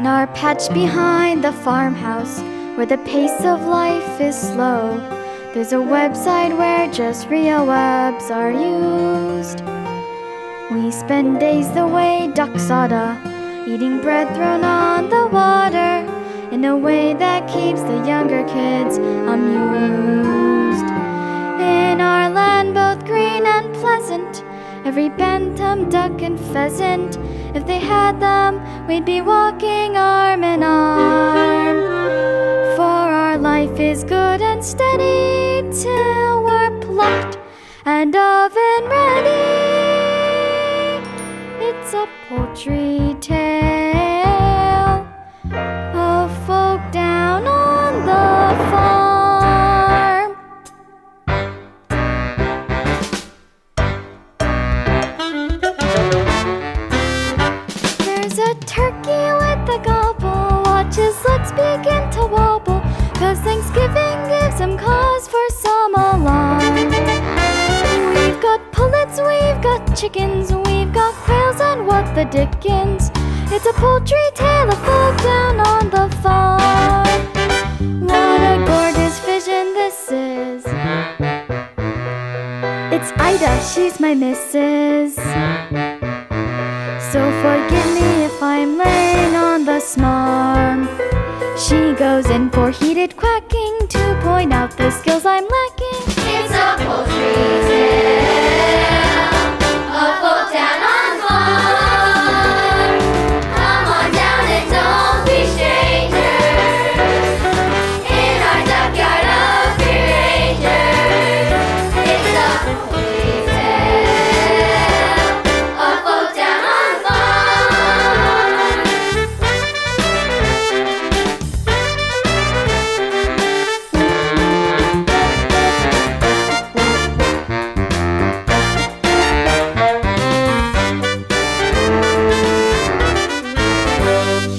In our patch behind the farmhouse, where the pace of life is slow, there's a website where just real webs are used. We spend days the way ducks oughta, eating bread thrown on the water, in a way that keeps the younger kids amused. In our land both green and pleasant, every bantam, duck and pheasant, if they had them, we'd be walking arm in arm. For our life is good and steady till we're plucked and oven ready. It's a poultry tale of folk down on the farm. There's a turkey with a gobble, watch his legs begin to wobble, 'cause Thanksgiving gives him cause for some alarm. We've got pullets, we've got chickens, we've got quails, and what the dickens? It's a poultry tale of folk down on the farm. What a gorgeous vision this is. It's Ida, she's my missus. So forgive me if I'm laying on the smarm. She goes in for heated quacking to point out the skills I'm lacking. It's a poultry tale of folk down on the farm. Come on down and don't be strangers in our duckyard of free rangers. It's a poultry tale of folk down on the farm.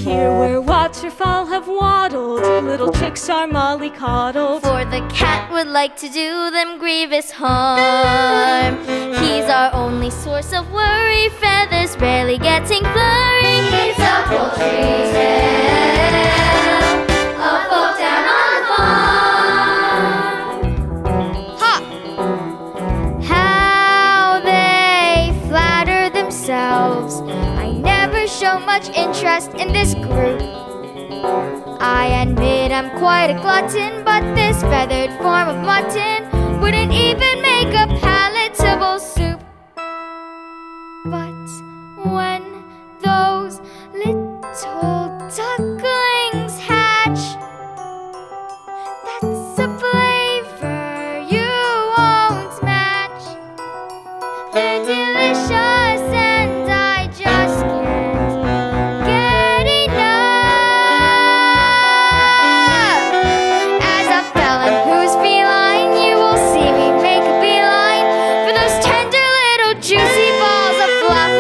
Here where waterfowl have waddled, little chicks are mollycoddled. For the cat would like to do them grievous harm. He's our only source of worry, feathers rarely getting flurry. It's a poultry tale of folk down on the farm. Ha! How they flatter themselves. I never show much interest in this group. I admit I'm quite a glutton, but this feathered form of mutton wouldn't even make a palatable soup. But when those little ducklings hatch, that's a flavor you won't match. They're delicious and I just can't get enough. As a felon who's feline, you will see me make a beeline for those tender little juicy balls of fluff.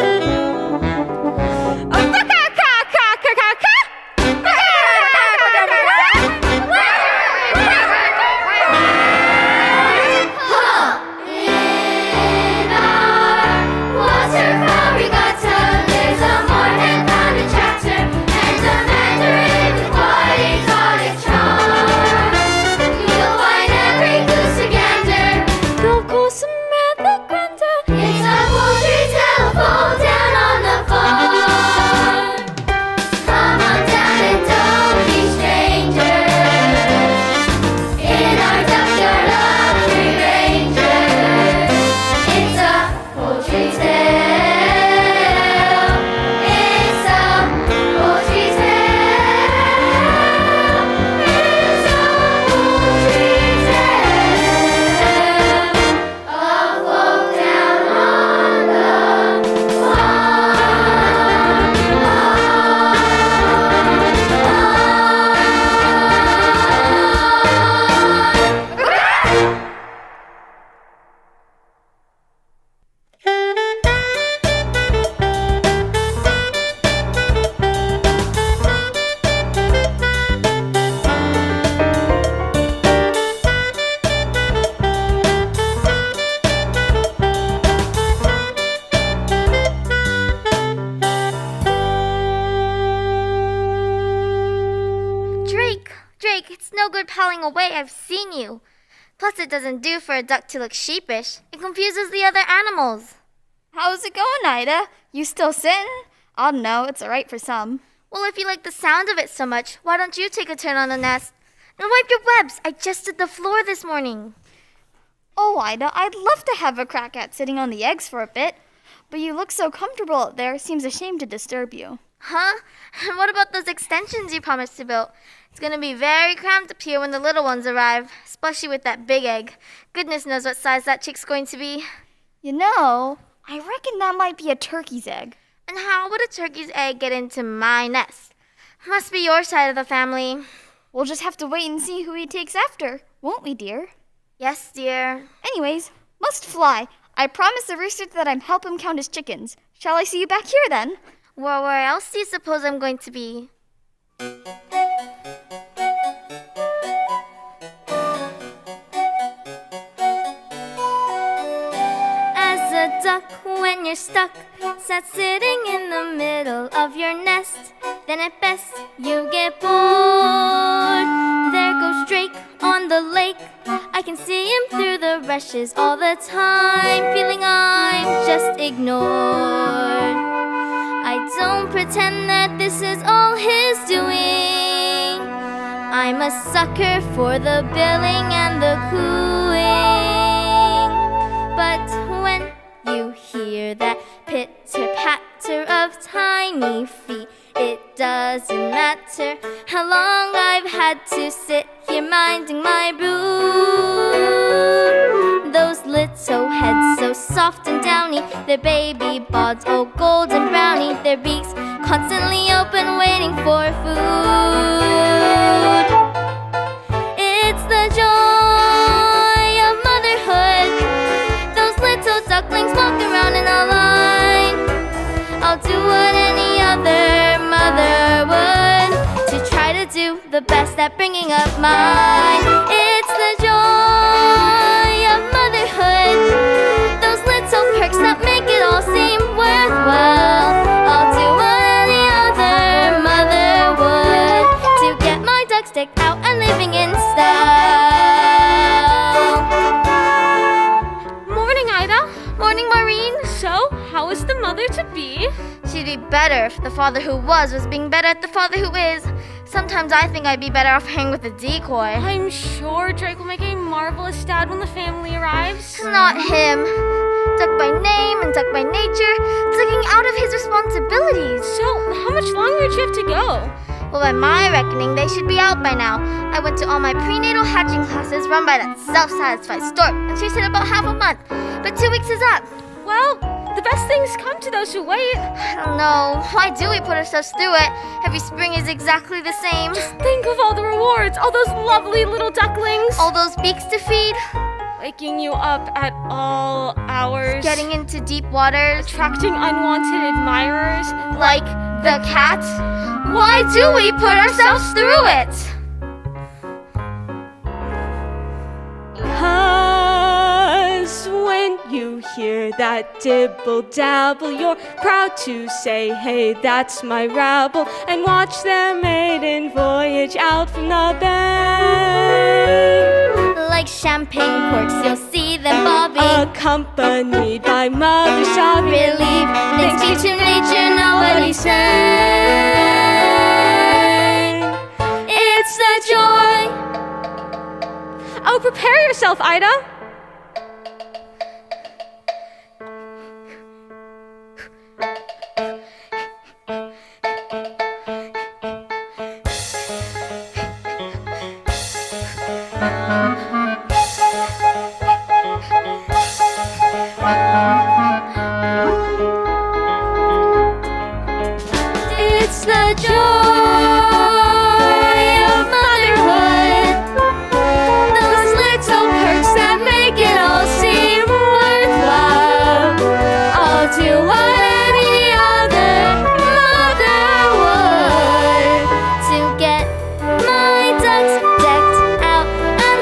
Drake, it's no good palling away. I've seen you. Plus, it doesn't do for a duck to look sheepish. It confuses the other animals. How's it going, Ida? You still sitting? I don't know, it's alright for some. Well, if you like the sound of it so much, why don't you take a turn on the nest? And wipe your webs. I just did the floor this morning. Oh, Ida, I'd love to have a crack at sitting on the eggs for a bit. But you look so comfortable out there, seems a shame to disturb you. Huh? And what about those extensions you promised to build? It's going to be very cramped up here when the little ones arrive, especially with that big egg. Goodness knows what size that chick's going to be. You know, I reckon that might be a turkey's egg. And how would a turkey's egg get into my nest? Must be your side of the family. We'll just have to wait and see who he takes after, won't we, dear? Yes, dear. Anyways, must fly. I promised the rooster that I'd help him count his chickens. Shall I see you back here then? Well, where else do you suppose I'm going to be? As a duck when you're stuck, sat sitting in the middle of your nest. Then at best you get bored. There goes Drake on the lake. I can see him through the rushes all the time, feeling I'm just ignored. I don't pretend that this is all his doing. I'm a sucker for the billing and the cooing. But when you hear that pitter-patter of tiny feet, it doesn't matter how long I've had to sit here minding my brood. Those little heads so soft and downy, their baby bods all golden browny, their beaks constantly open waiting for food. It's the joy of motherhood. Those little ducklings walk around in a line. I'll do what any other mother would to try to do the best at bringing up mine. It's the joy of motherhood. Those little perks that make it all seem worthwhile. I'll do what any other mother would to get my ducks decked out and living in style. Morning, Ida. Morning, Maureen. So, how is the mother-to-be? She'd be better if the father who was being better at the father who is. Sometimes I think I'd be better off hanging with a decoy. I'm sure Drake will make a marvelous dad when the family arrives. Not him. Duck by name and duck by nature, ducking out of his responsibilities. So, how much longer do you have to go? Well, by my reckoning, they should be out by now. I went to all my prenatal hatching classes run by that self-satisfied stork, and she said about half a month. But 2 weeks is up. Well, the best things come to those who wait. I don't know. Why do we put ourselves through it? Every spring is exactly the same. Just think of all the rewards, all those lovely little ducklings. All those beaks to feed. Waking you up at all hours. Getting into deep waters. Attracting unwanted admirers. Like the cat. Why do we put ourselves through it? 'Cause when you hear that dibble-dabble, you're proud to say, hey, that's my rabble, and watch their maiden voyage out from the bay. Like champagne corks, you'll see them bobbing, accompanied by Mother sobbing. relief, thanks be to nature, nobody sang. It's the joy. Oh, prepare yourself, Ida. It's the joy of motherhood. Those little perks that make it all seem worthwhile. I'll do what any other mother would to get my ducks decked out and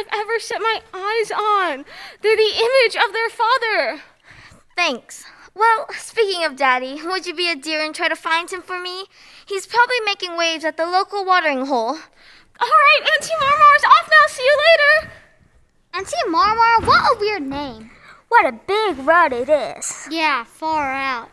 I've ever set my eyes on. They're the image of their father. Thanks. Well, speaking of Daddy, would you be a dear and try to find him for me? He's probably making waves at the local watering hole. All right, Auntie Marmar's off now. See you later. Auntie Marmar, what a weird name. What a big rod it is. Yeah, far out.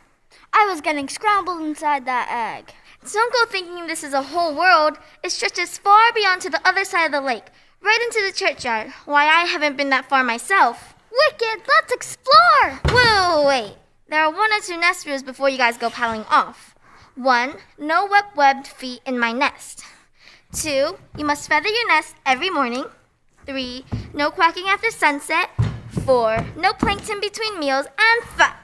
I was getting scrambled inside that egg. Don't go thinking this is a whole world. It stretches far beyond to the other side of the lake, right into the churchyard. Why, I haven't been that far myself. Wicked, let's explore! Wait. There are 1 or 2 nest rules before you guys go paddling off. 1, no webbed feet in my nest. 2, you must feather your nest every morning. 3, no quacking after sunset. 4, no plankton between meals. And 5,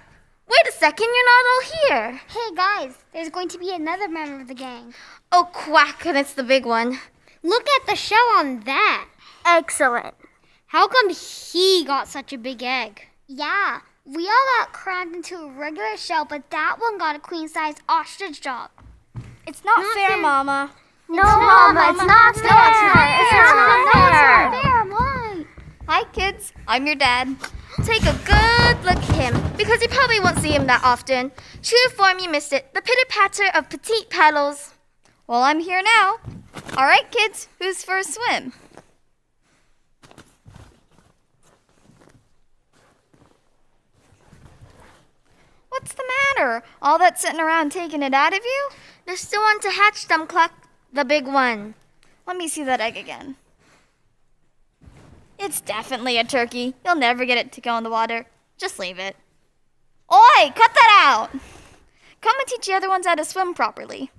wait a second, you're not all here. Hey guys, there's going to be another member of the gang. Oh, quack, and it's the big one. Look at the shell on that. Excellent. How come he got such a big egg? Yeah, we all got crammed into a regular shell, but that one got a queen-sized ostrich job. It's not fair, Mama. No, Mama, it's not fair. It's not fair. Why? Hi, kids. I'm your dad. Take a good look at him, because you probably won't see him that often. True to form, you missed it. The pitter-patter of petite paddles. Well, I'm here now. All right, kids. Who's for a swim? What's the matter? All that sitting around taking it out of you? There's still one to hatch them, Cluck. The big one. Let me see that egg again. It's definitely a turkey. You'll never get it to go in the water. Just leave it. Oi, cut that out! Come and teach the other ones how to swim properly.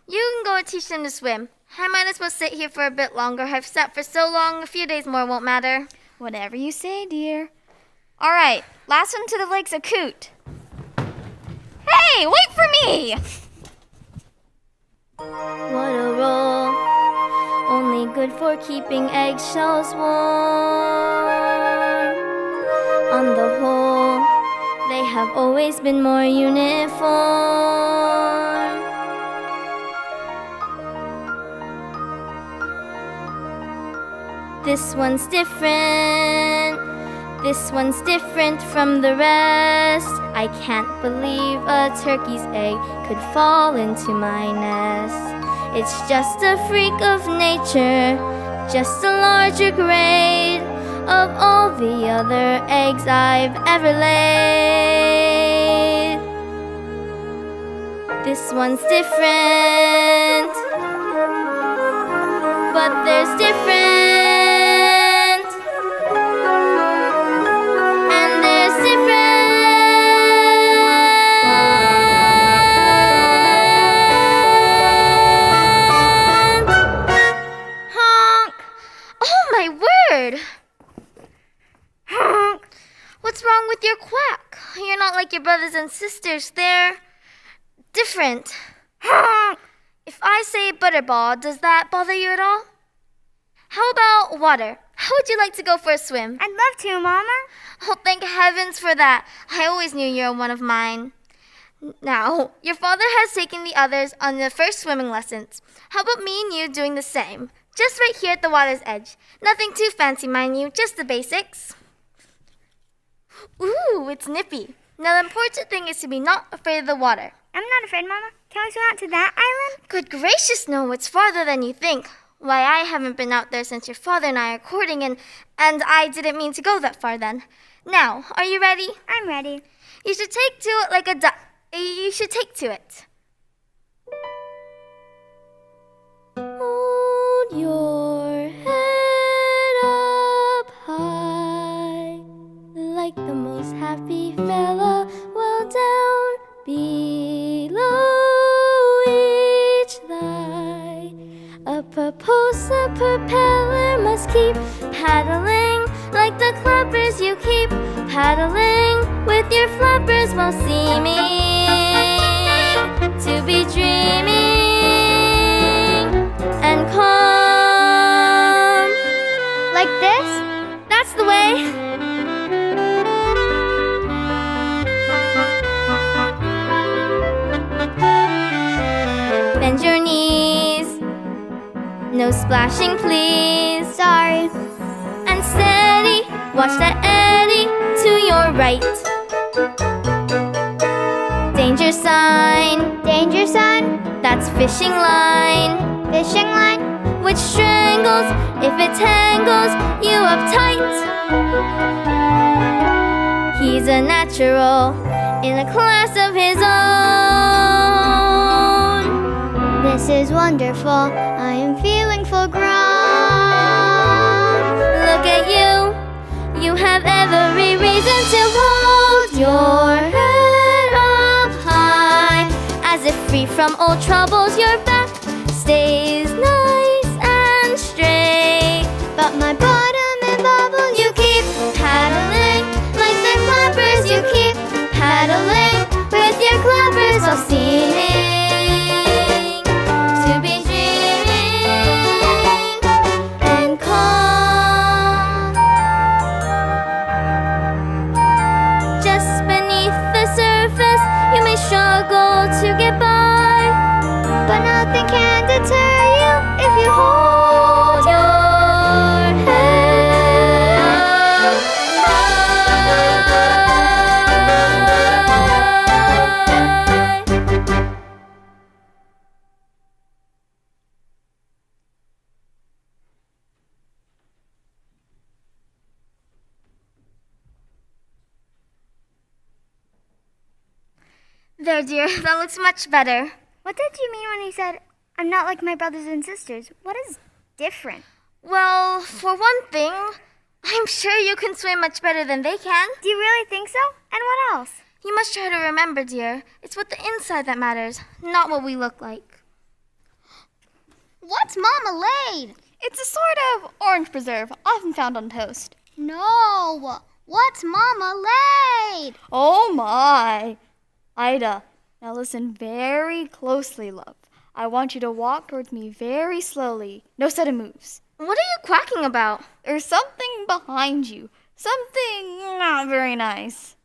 You can go and teach them to swim. I might as well sit here for a bit longer. I've sat for so long, a few days more won't matter. Whatever you say, dear. All right, last one to the lake's a coot. Hey, wait for me! What a roll. Only good for keeping eggshells warm. On the whole, they have always been more uniform. This one's different. This one's different from the rest. I can't believe a turkey's egg could fall into my nest. It's just a freak of nature, just a larger grade of all the other eggs I've ever laid. This one's different, but there's different. What's wrong with your quack? You're not like your brothers and sisters. They're different. If I say butterball, does that bother you at all? How about water? How would you like to go for a swim? I'd love to, Mama. Oh, thank heavens for that. I always knew you were one of mine. Now, your father has taken the others on their first swimming lessons. How about me and you doing the same? Just right here at the water's edge. Nothing too fancy, mind you, just the basics. Ooh, it's nippy. Now, the important thing is to be not afraid of the water. I'm not afraid, Mama. Can we swim out to that island? Good gracious, no, it's farther than you think. Why, I haven't been out there since your father and I are courting, and I didn't mean to go that far then. Now, are you ready? I'm ready. You should take to it like a duck. You should take to it. Hold your head up high, like the most happy fella, well down below each thigh. Up a post, a propeller must keep paddling, like the clappers you keep paddling with your flappers, most seeming to be dreaming and calm. Like this? That's the way. Bend your knees, no splashing please. Sorry. And Watch that eddy to your right. Danger sign. Danger sign. That's fishing line. Fishing line. Which strangles if it tangles you up tight. He's a natural in a class of his own. This is wonderful. I am feeling full grown. Look at you. You have every reason to hold your head up high. As if free from old troubles, your back stays nice and straight. But my bottom and bubbles, You keep paddling like the clappers. You keep paddling with your clappers while seeming to be dreaming and calm. Just beneath the surface, you may struggle to get by, but nothing can deter you if you hold your head high. There, dear, that looks much better. What did you mean when you said, I'm not like my brothers and sisters? What is different? Well, for one thing, I'm sure you can swim much better than they can. Do you really think so? And what else? You must try to remember, dear, it's what the inside that matters, not what we look like. What's marmalade? It's a sort of orange preserve, often found on toast. No. What's marmalade? Oh my! Ida, now listen very closely, love. I want you to walk towards me very slowly. No sudden moves. What are you quacking about? There's something behind you. Something not very nice.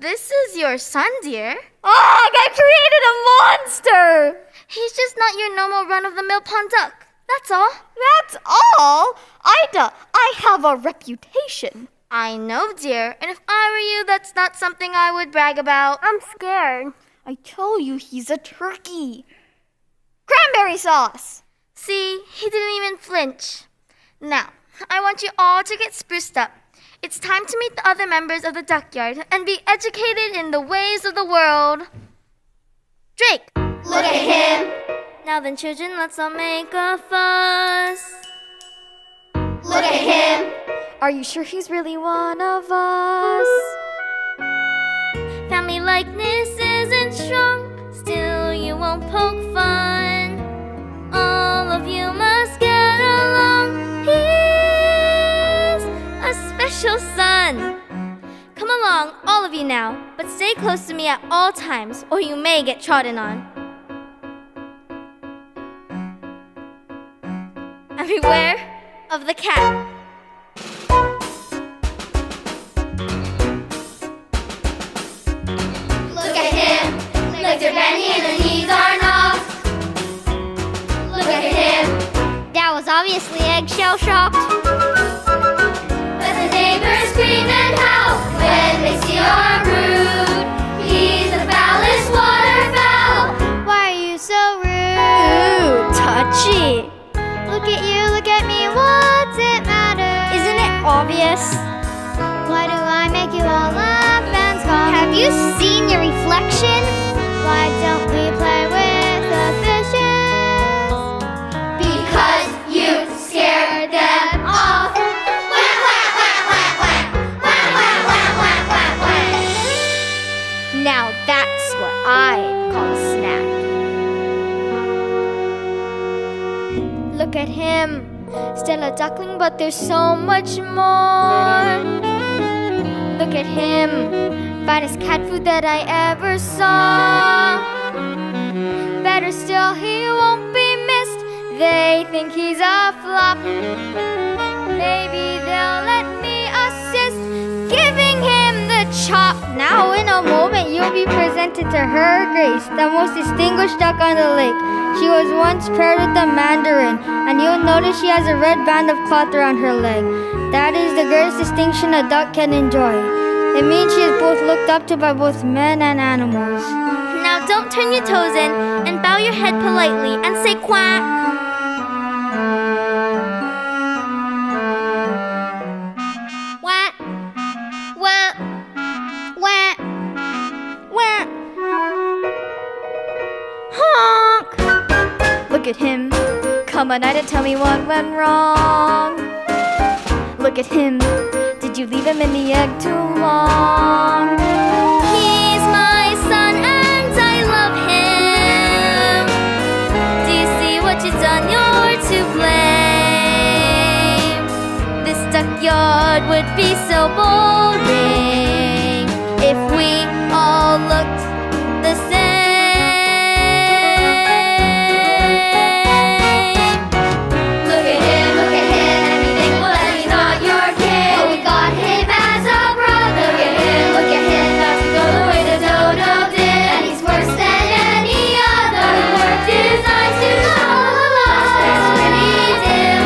This is your son, dear. Ah, I created a monster! He's just not your normal run-of-the-mill pond duck. That's all. That's all? Ida, I have a reputation. I know, dear, and if I were you, that's not something I would brag about. I'm scared. I told you he's a turkey. Cranberry sauce! See, he didn't even flinch. Now, I want you all to get spruced up. It's time to meet the other members of the duck yard and be educated in the ways of the world. Drake! Look at him. Now then, children, let's all make a fuss. Look at him. Are you sure he's really one of us? Family likeness isn't strong, still you won't poke fun. All of you must get along. He's a special son. Come along, all of you now, but stay close to me at all times, or you may get trodden on. And beware of the cat. Look at him. Legs are bendy and the knees are knocked. Look at him. That was obviously eggshell shocked. But the neighbors scream and howl when they see our brood. He's the foulest waterfowl. Why are you so rude? Ooh, touchy. Look at you, look at me, what's it matter? Isn't it obvious? Why do I make you all laugh and scoff? Have you seen your reflection? Why don't we play with the fishes? Because you scared them off. Whack, whack, whack, whack, whack. Whack, whack, whack, whack, whack, whack. Now that's what I call a snack. Look at him. Still a duckling, but there's so much more. Look at him. Finest cat food that I ever saw. Better still, he won't be missed. They think he's a flop. Maybe they'll let me assist, giving him the chop. Now in a moment you'll be presented to Her Grace, the most distinguished duck on the lake. She was once paired with the mandarin, and you'll notice she has a red band of cloth around her leg. That is the greatest distinction a duck can enjoy. It means she is both looked up to by both men and animals. Now don't turn your toes in and bow your head politely and say quack. Quack. Quack. Quack. Quack. Honk! Look at him. Come on, Ida, tell me what went wrong. Look at him. Did you leave him in the egg too long? He's my son and I love him. Do you see what you've done? You're to blame. This duckyard would be so boring if we all looked the same. Look at him, and you think, well, that he's not your kid. But we got him as a brother. Look at him, not to go the way the dodo did. And he's worse than any other. He worked his eyes to lost his pretty dim.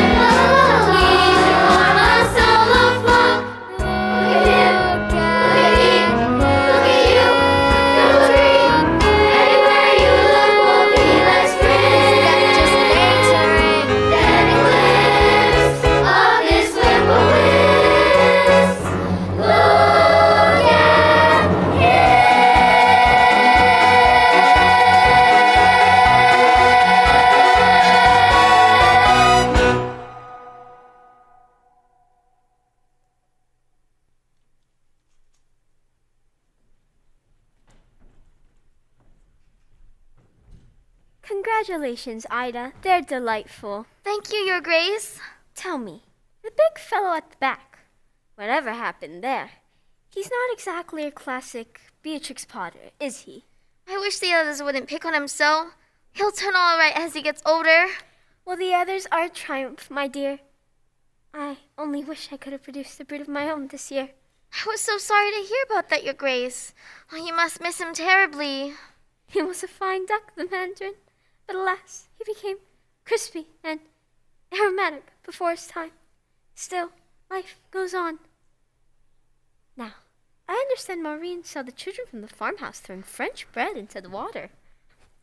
We should form a solo flock. Look at him, look at me, look at you, no tree. Anywhere you look will be less green. Just entering the eclipse of this whippoorwill. Look at him. Congratulations, Ida. They're delightful. Thank you, Your Grace. Tell me, the big fellow at the back, whatever happened there? He's not exactly a classic Beatrix Potter, is he? I wish the others wouldn't pick on him so. He'll turn all right as he gets older. Well, the others are a triumph, my dear. I only wish I could have produced a brood of my own this year. I was so sorry to hear about that, Your Grace. Oh, you must miss him terribly. He was a fine duck, the mandarin, but alas, he became crispy and aromatic before his time. Still, life goes on. Now, I understand Maureen saw the children from the farmhouse throwing French bread into the water.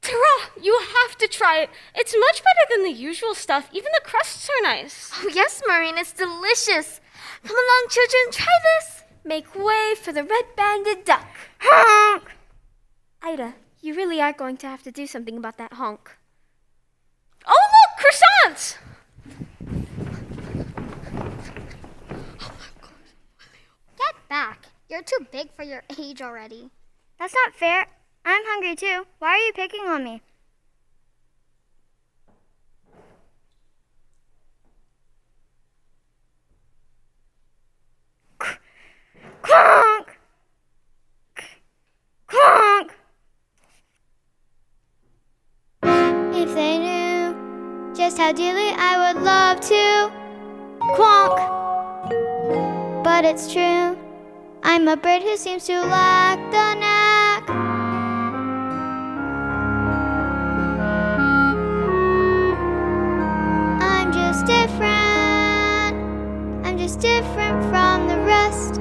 Tara, you have to try it. It's much better than the usual stuff. Even the crusts are nice. Oh, yes, Maureen, it's delicious. Come along, children, try this. Make way for the red-banded duck. Honk! Ida, you really are going to have to do something about that honk. Oh, look, croissants! Get back. You're too big for your age already. That's not fair. I'm hungry too. Why are you picking on me? Honk! Honk! If they knew just how dearly I would love to quonk. But it's true, I'm a bird who seems to lack the knack. I'm just different from the rest.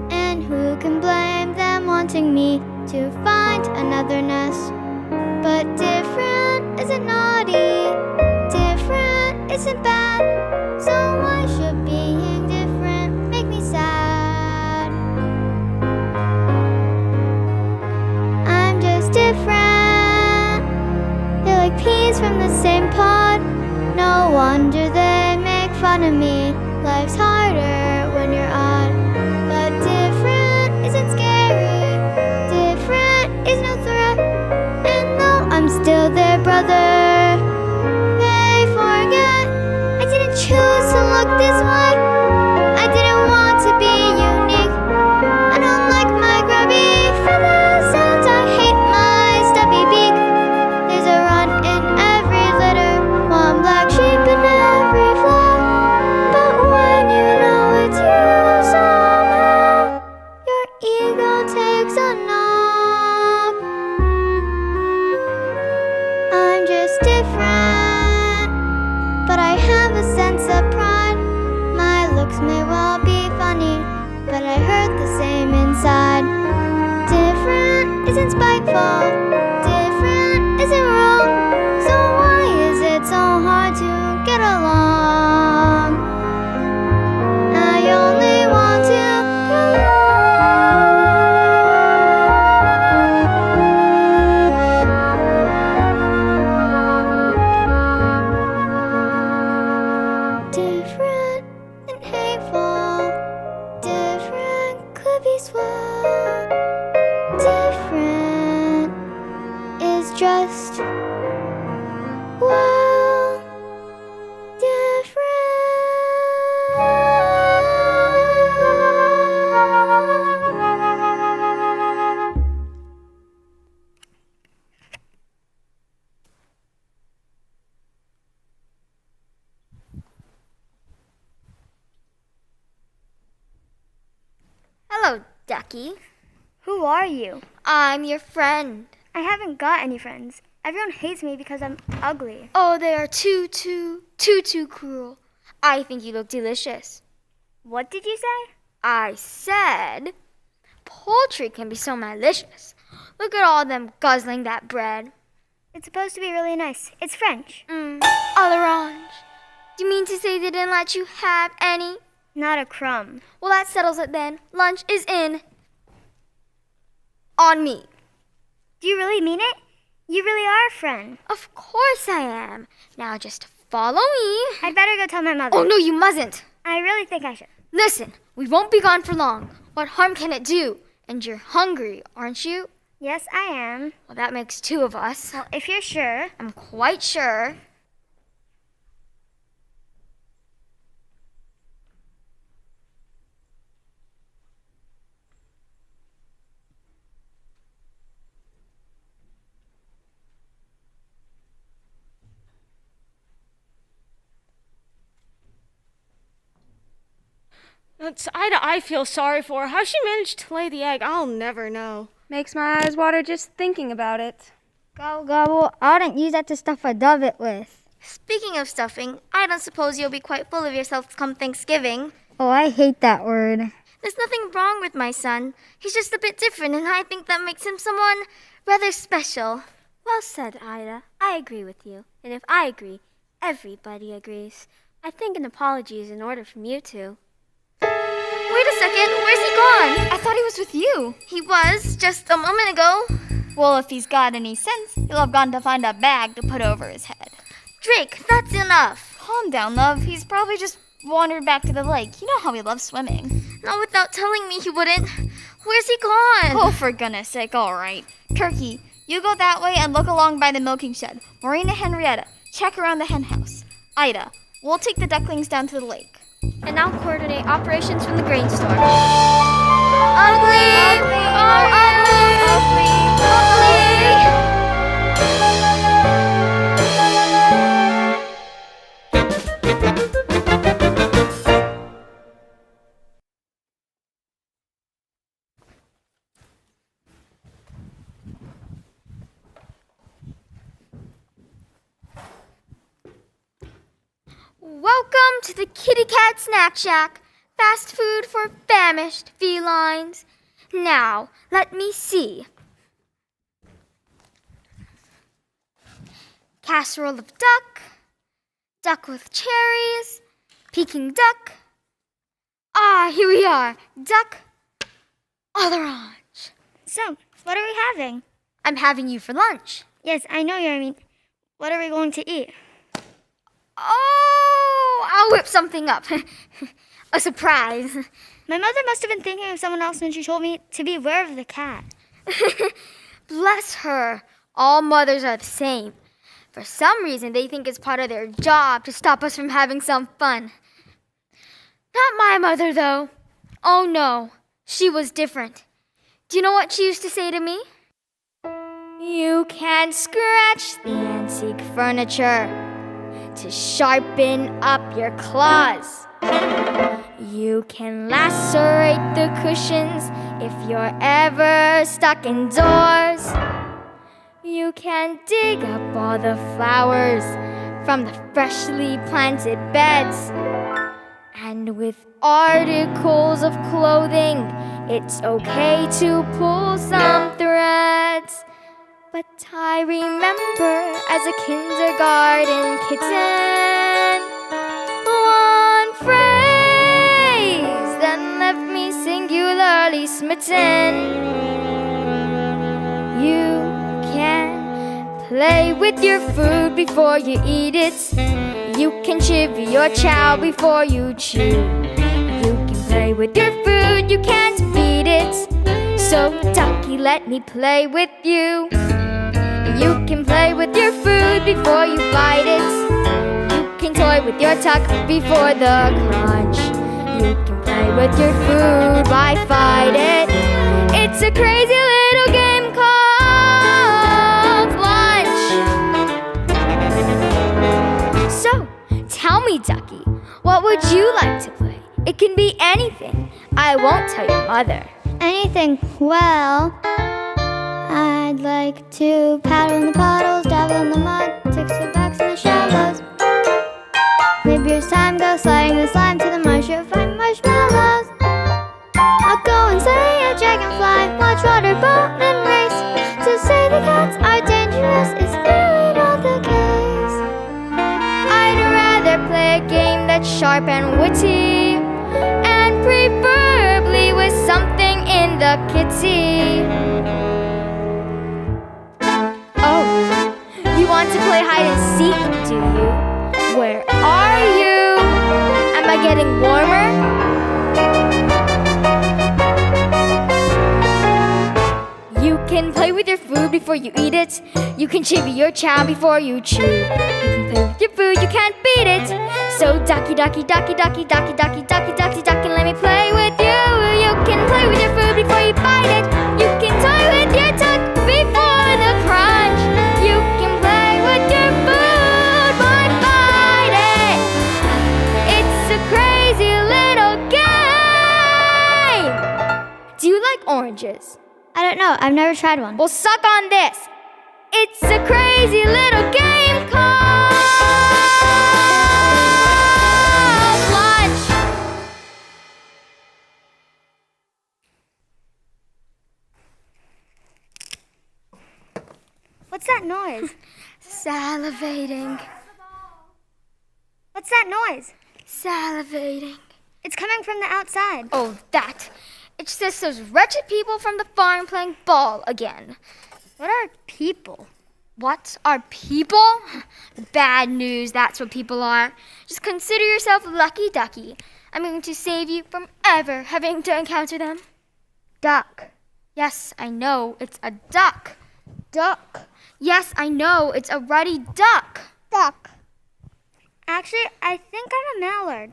And who can blame them wanting me to find another nest? But different isn't naughty, different isn't bad. So why should being different make me sad? I'm just different. They're like peas from the same pod. No wonder they make fun of me. Life's harder when you're odd. But different isn't scary, different is no threat. And though I'm still their brother, they forget I didn't choose to look this way. I didn't want to be unique. I don't like my grubby feathers and I hate my stubby beak. There's a run in every litter, one black sheep in every flock. But when you know it's you somehow, your ego takes a knock. I'm just different, but I have a sense of pride. I hurt the same inside. Different isn't spiteful, different isn't wrong. So why is it so hard to get along? I only want to belong. Different and hateful, different could be swell. Different is just, well, different. Hello, Ducky. Who are you? I'm your friend. I haven't got any friends. Everyone hates me because I'm ugly. Oh, they are too cruel. I think you look delicious. What did you say? I said, poultry can be so malicious. Look at all them guzzling that bread. It's supposed to be really nice. It's French. Orange. Do you mean to say they didn't let you have any? Not a crumb. Well, that settles it then. Lunch is in. On me. Do you really mean it? You really are a friend. Of course I am. Now just follow me. I'd better go tell my mother. Oh, no, you mustn't. I really think I should. Listen, we won't be gone for long. What harm can it do? And you're hungry, aren't you? Yes, I am. Well, that makes two of us. Well, if you're sure. I'm quite sure. It's Ida I feel sorry for. How she managed to lay the egg, I'll never know. Makes my eyes water just thinking about it. Gobble gobble, I wouldn't use that to stuff a dovet with. Speaking of stuffing, I don't suppose you'll be quite full of yourself come Thanksgiving. Oh, I hate that word. There's nothing wrong with my son. He's just a bit different, and I think that makes him someone rather special. Well said, Ida. I agree with you. And if I agree, everybody agrees. I think an apology is in order from you two. Wait a second, where's he gone? I thought he was with you. He was, just a moment ago. Well, if he's got any sense, he'll have gone to find a bag to put over his head. Drake, that's enough. Calm down, love. He's probably just wandered back to the lake. You know how he loves swimming. Not without telling me he wouldn't. Where's he gone? Oh, for goodness sake, all right. Turkey, you go that way and look along by the milking shed. Marina, Henrietta, check around the hen house. Ida, we'll take the ducklings down to the lake. And I'll coordinate operations from the grain store. Ugly! Oh, ugly! Welcome to the Kitty Cat Snack Shack, fast food for famished felines. Now, let me see. Casserole of duck, duck with cherries, Peking duck. Ah, here we are, duck orange. So, what are we having? I'm having you for lunch. Yes, I know I mean, what are we going to eat? Oh, I'll whip something up. A surprise. My mother must have been thinking of someone else when she told me to beware of the cat. Bless her. All mothers are the same. For some reason, they think it's part of their job to stop us from having some fun. Not my mother, though. Oh, no. She was different. Do you know what she used to say to me? You can't scratch the antique furniture to sharpen up your claws. You can lacerate the cushions if you're ever stuck indoors. You can dig up all the flowers from the freshly planted beds. And with articles of clothing, it's okay to pull some threads. But I remember as a kindergarten kitten, one phrase that left me singularly smitten. You can play with your food before you eat it. You can chivvy your chow before you chew. You can play with your food, you can't beat it. So ducky, let me play with you. You can play with your food before you bite it. You can toy with your tuck before the crunch. You can play with your food, why fight it? It's a crazy little game called lunch. So, tell me, ducky, what would you like to play? It can be anything. I won't tell your mother. Anything? Well, I'd like to paddle in the puddles, dabble in the mud, take some backs in the shallows. Maybe it's time go sliding the slime to the mushroom, find marshmallows. I'll go and say a dragonfly, watch water boatmen race. To say the cats are dangerous is clearly not the case. I'd rather play a game that's sharp and witty, and preferably with something in the kitty. Oh, you want to play hide and seek, do you? Where are you? Am I getting warmer? You can play with your food before you eat it. You can chivvy your chow before you chew. You can play with your food, you can't beat it. So ducky, ducky, ducky, ducky, ducky, ducky, ducky, ducky, ducky, let me play with you. You can play with your food before you bite it. You can toy with your tuck before the crunch. You can play with your food, but bite it. It's a crazy little game. Do you like oranges? I don't know, I've never tried one. Well, suck on this. It's a crazy little game called lunch. What's that noise? Salivating. What's that noise? Salivating. It's coming from the outside. Oh, that. It's just those wretched people from the farm playing ball again. What are people? What are people? Bad news, that's what people are. Just consider yourself lucky ducky. I'm going to save you from ever having to encounter them. Duck. Yes, I know, it's a duck. Duck. Yes, I know, it's a ruddy duck. Duck. Actually, I think I'm a mallard.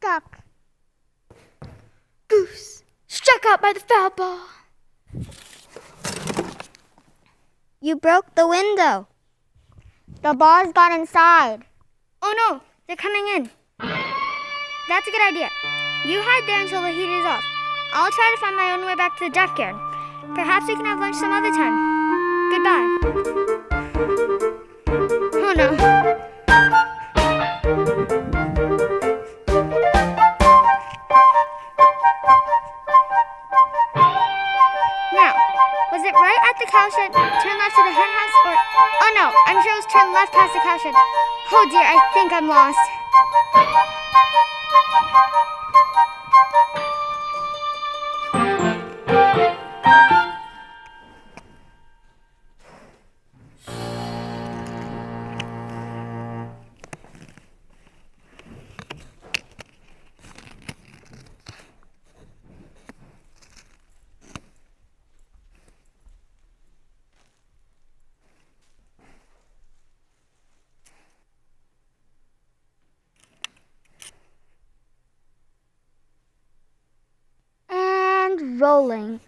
Duck. Goose, struck out by the foul ball. You broke the window. The ball's got inside. Oh no, they're coming in. That's a good idea. You hide there until the heat is off. I'll try to find my own way back to the duck yard. Perhaps we can have lunch some other time. Goodbye. Oh no. Now, was it right at the cow shed, turn left to the hen house, or... Oh no, I'm sure it was turn left past the cow shed. Oh dear, I think I'm lost. Rolling.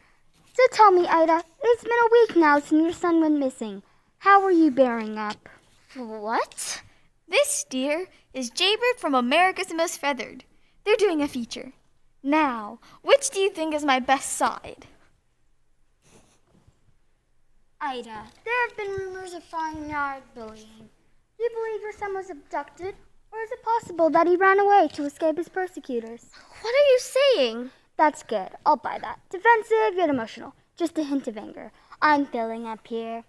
So tell me, Ida, it's been a week now since your son went missing. How are you bearing up? What? This, dear, is Jaybird from America's Most Feathered. They're doing a feature. Now, which do you think is my best side? Ida, there have been rumors of farm yard bullying. Do you believe your son was abducted, or is it possible that he ran away to escape his persecutors? What are you saying? That's good. I'll buy that. Defensive yet emotional. Just a hint of anger. I'm filling up here.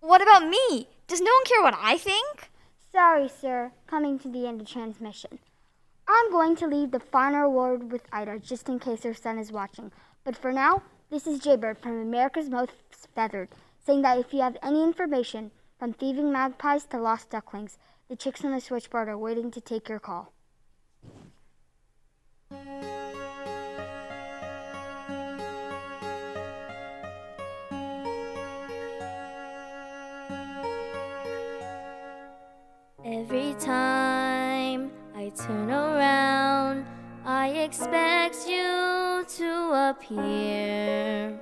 What about me? Does no one care what I think? Sorry, sir. Coming to the end of transmission. I'm going to leave the final word with Ida just in case her son is watching. But for now, this is Jaybird from America's Most Feathered, saying that if you have any information, from thieving magpies to lost ducklings, the chicks on the switchboard are waiting to take your call. Every time I turn around, I expect you to appear.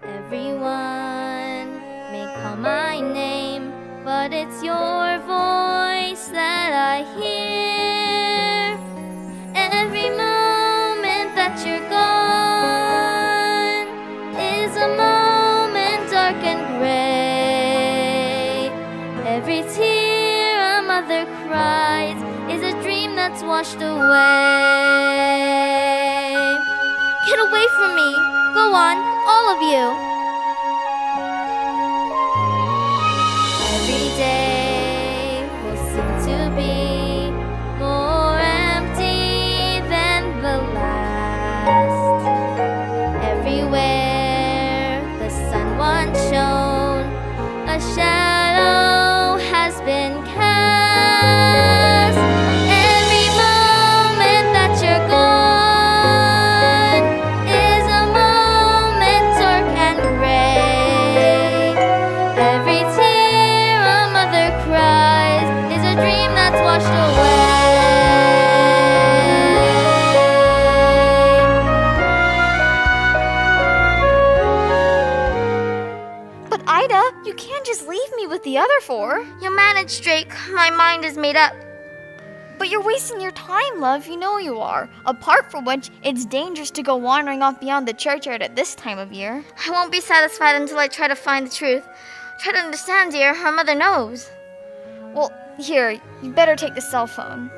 Everyone may call my name, but it's your voice that I hear. Every moment that you're gone is a moment dark and gray. Every tear a mother cries is a dream that's washed away. Get away from me! Go on, all of you! Every day will seem to be more empty than the last. Everywhere the sun once shone, a shadow has been cast. Every moment that you're gone is a moment dark and gray. Every tear a mother cries is a dream that's washed away. But Ida, you can't just leave me with the other four. You managed, Drake. My mind is made up. But you're wasting your time, love. You know you are. Apart from which, it's dangerous to go wandering off beyond the churchyard at this time of year. I won't be satisfied until I try to find the truth. Try to understand, dear. Our mother knows. Well, here, you better take the cell phone.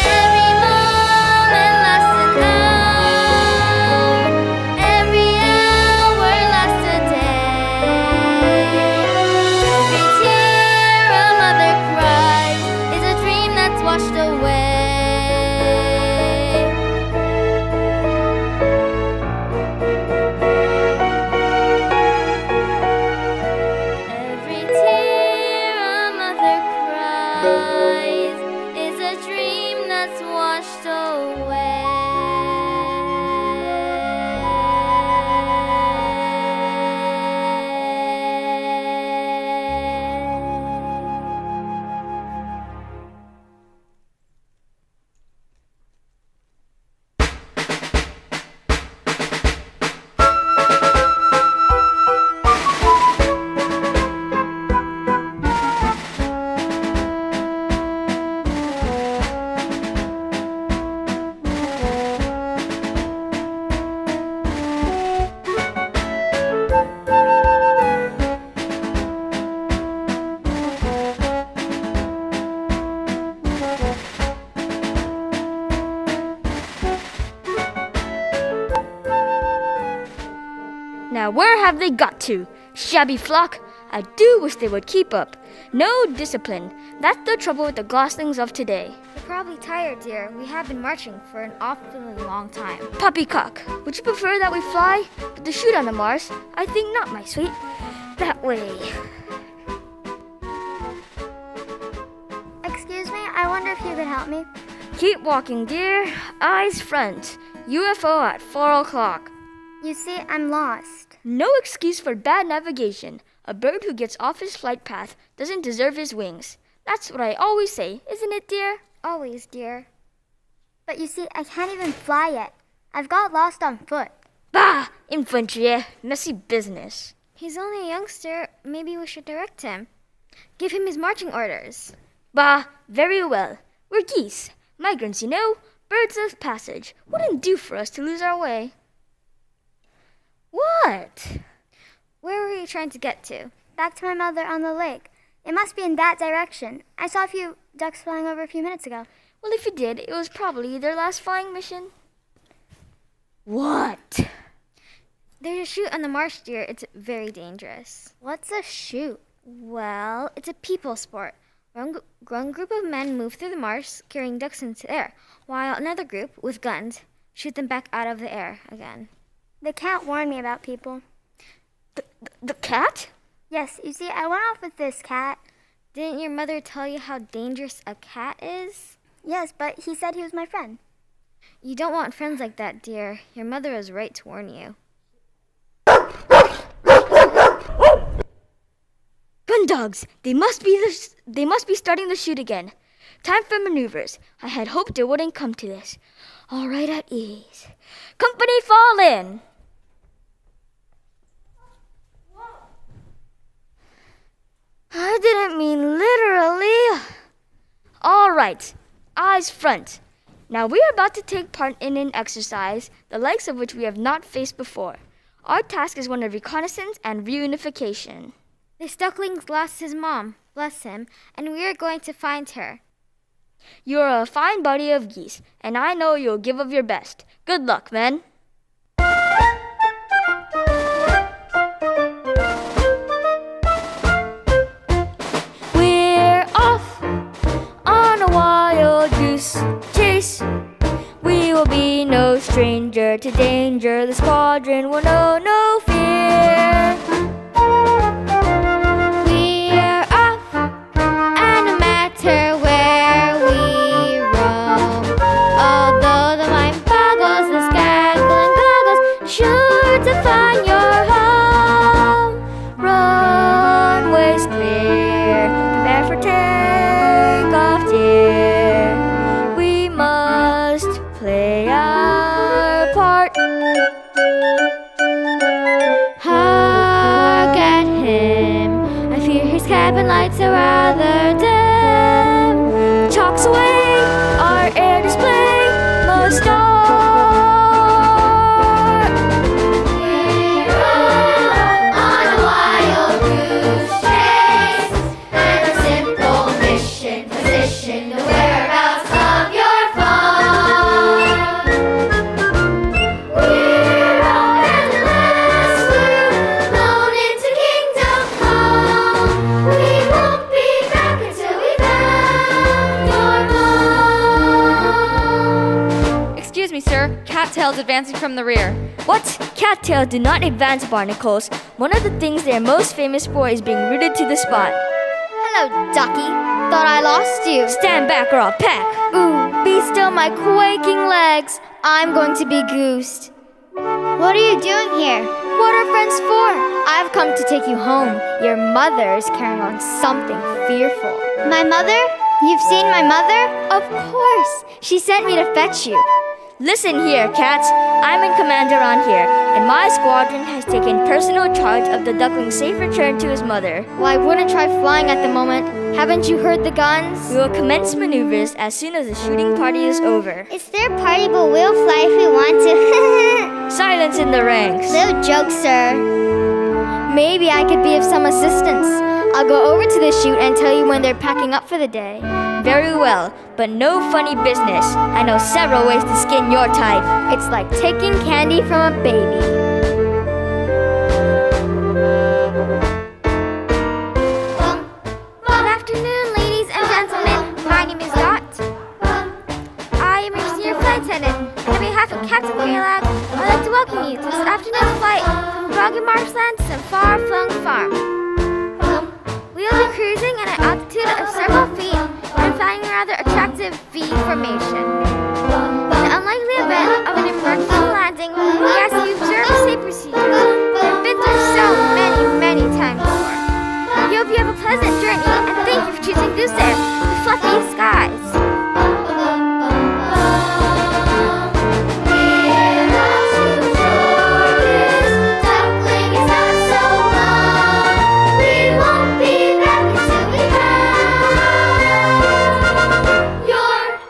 Every moment lasts an hour. Every hour lasts a day. Every tear a mother cries is a dream that's washed away. Every tear a mother cries is a dream that's washed away. Now where have they got to? Shabby flock, I do wish they would keep up. No discipline. That's the trouble with the goslings of today. You're probably tired, dear. We have been marching for an awfully long time. Poppycock, would you prefer that we fly? But to shoot on the Mars, I think not, my sweet. That way. Excuse me, I wonder if you could help me. Keep walking, dear. Eyes front. UFO at 4 o'clock. You see, I'm lost. No excuse for bad navigation. A bird who gets off his flight path doesn't deserve his wings. That's what I always say, isn't it, dear? Always, dear. But you see, I can't even fly yet. I've got lost on foot. Bah! Infantry, messy business. He's only a youngster. Maybe we should direct him. Give him his marching orders. Bah! Very well. We're geese. Migrants, you know. Birds of passage. Wouldn't do for us to lose our way. What? Where were you trying to get to? Back to my mother on the lake. It must be in that direction. I saw a few ducks flying over a few minutes ago. Well, if you did, it was probably their last flying mission. What? There's a chute on the marsh, dear. It's very dangerous. What's a chute? Well, it's a people sport. One group of men move through the marsh carrying ducks into the air, while another group, with guns, shoot them back out of the air again. The cat warned me about people. The cat? Yes, you see, I went off with this cat. Didn't your mother tell you how dangerous a cat is? Yes, but he said he was my friend. You don't want friends like that, dear. Your mother was right to warn you. Gun dogs! They must be starting the shoot again. Time for maneuvers. I had hoped it wouldn't come to this. All right at ease. Company fall in! I didn't mean literally. All right, eyes front. Now we are about to take part in an exercise, the likes of which we have not faced before. Our task is one of reconnaissance and reunification. This duckling lost his mom, bless him, and we are going to find her. You are a fine body of geese, and I know you'll give of your best. Good luck, men. We're off on a wild goose chase. We will be no stranger to danger. The squadron will know no fear. We're off, and no matter where we roam, although the mind boggles, the scaggling goggles, sure to find your home. Runways clear, prepare for takeoff, dear. We must play our part. Hark at him, I fear his cabin lights are rather dim. Chalks away, our air display must start. We're off on a wild goose chase, and a simple mission, position the whereabouts of your farm. We're off and last we're blown into kingdom come. We won't be back until we found your mom. Excuse me, sir. Cattails advancing from the rear. What? Cattails do not advance, barnacles. One of the things they are most famous for is being rooted to the spot. Hello, ducky. Thought I lost you. Stand back or I'll peck. Ooh, be still my quaking legs. I'm going to be goosed. What are you doing here? What are friends for? I've come to take you home. Your mother is carrying on something fearful. My mother? You've seen my mother? Of course. She sent me to fetch you. Listen here, cats. I'm in command around here, and my squadron has taken personal charge of the duckling's safe return to his mother. Well, I wouldn't try flying at the moment. Haven't you heard the guns? We will commence maneuvers as soon as the shooting party is over. It's their party, but we'll fly if we want to. Silence in the ranks. No joke, sir. Maybe I could be of some assistance. I'll go over to the chute and tell you when they're packing up for the day. Very well, but no funny business. I know several ways to skin your type. It's like taking candy from a baby. Good afternoon, ladies and gentlemen. My name is Dot. I am your senior flight attendant. On behalf of Captain Greylag, I'd like to welcome you to this afternoon's flight from rugged marshland to some far-flung farm. We will be cruising at an altitude of several feet and flying a rather attractive V formation. In the unlikely event of an emergency landing, we ask that you observe the safe procedures. We've been through so many times before. We hope you have a pleasant journey, and thank you for choosing Goose Air with fluffy skies.